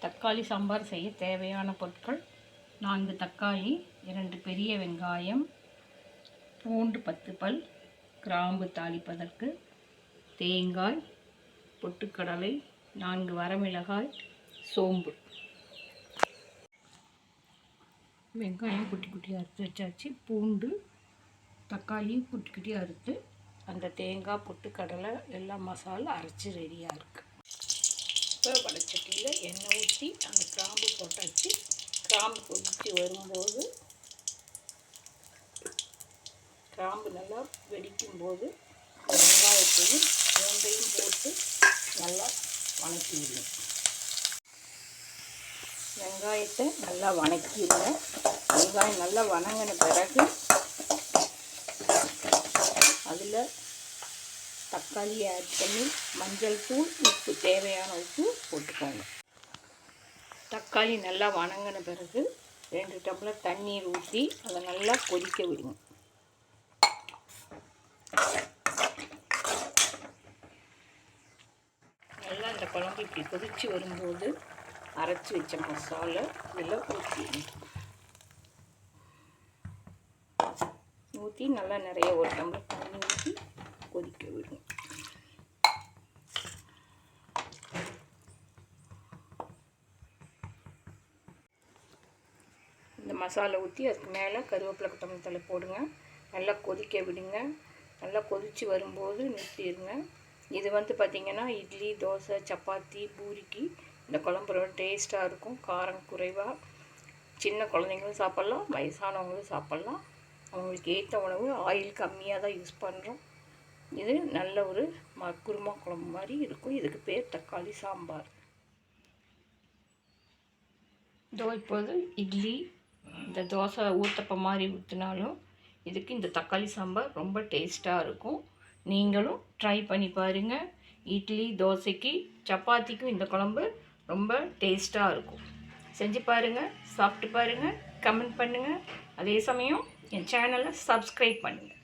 தக்காளி சாம்பார் செய்ய தேவையான பொருட்கள் 4 தக்காளி, 2 பெரிய வெங்காயம், பூண்டு 10 பல், கிராம்பு தாளிப்பதற்கு, தேங்காய், பொட்டுக்கடலை, 4 வரமிளகாய், சோம்பு. வெங்காயம் குட்டி குட்டியாக அறுத்து வச்சாச்சு. பூண்டு, தக்காளி குட்டி குட்டியாக அறுத்து, அந்த தேங்காய், பொட்டுக்கடலை எல்லாம் மசாலா அரைச்சி ரெடியாக இருக்குது. இப்போ வடச்சட்டியில் எண்ணெய் ஊற்றி அந்த கிராம்பு போட்டாச்சு. கிராம்பு கொதித்து வரும்போது, கிராம்பு நல்லா வெடிக்கும்போது வெங்காயத்தையும் பூண்டையும் போட்டு நல்லா வணக்கிடுங்க. வெங்காயத்தை நல்லா வணக்கிடுங்க. வெங்காயம் நல்லா வணங்கின பிறகு அதில் தக்காளி ஆட் பண்ணி மஞ்சள் தூள், உப்பு, தேவையான உப்பு போட்டுக்கோங்க. தக்காளி நல்லா வணங்கின பிறகு 2 டம்ளர் தண்ணீர் ஊற்றி அதை நல்லா கொதிக்க விடுங்க. நல்லா இந்த குழம்பு இப்படி கொதித்து வரும்போது அரைச்சி வச்ச மசாலா இதில் ஊற்றி நல்லா நிறைய 1 டம்ளர் தண்ணி ஊற்றி கொதிக்க விடுங்க. இந்த மசாலா ஊற்றி அதுக்கு மேலே கருவேப்பிலை, கொத்தமல்லி தழை போடுங்க. நல்லா கொதிக்க விடுங்க. நல்லா கொதித்து வரும்போது நிறுத்திடுங்க. இது பார்த்திங்கன்னா இட்லி, தோசை, சப்பாத்தி, பூரிக்கு இந்த குழம்பு ரொம்ப டேஸ்ட்டாக இருக்கும். காரம் குறைவாக, சின்ன குழந்தைங்களும் சாப்பிட்லாம், வயசானவங்களும் சாப்பிட்லாம். அவங்களுக்கு ஏற்ற உணவு. ஆயில் கம்மியாக தான் யூஸ் பண்ணுறோம். இது நல்ல ஒரு குருமா குழம்பு மாதிரி இருக்கும். இதுக்கு பேர் தக்காளி சாம்பார். இப்போது இட்லி, இந்த தோசை ஊத்தப்பம் மாதிரி ஊற்றினாலும் இதுக்கு இந்த தக்காளி சாம்பார் ரொம்ப டேஸ்ட்டாக இருக்கும். நீங்களும் ட்ரை பண்ணி பாருங்கள். இட்லி, தோசைக்கு, சப்பாத்திக்கும் இந்த குழம்பு ரொம்ப டேஸ்ட்டாக இருக்கும். செஞ்சு பாருங்கள், சாப்பிட்டு பாருங்கள், கமெண்ட் பண்ணுங்கள். அதே சமயம் என் சேனலை சப்ஸ்கிரைப் பண்ணுங்கள்.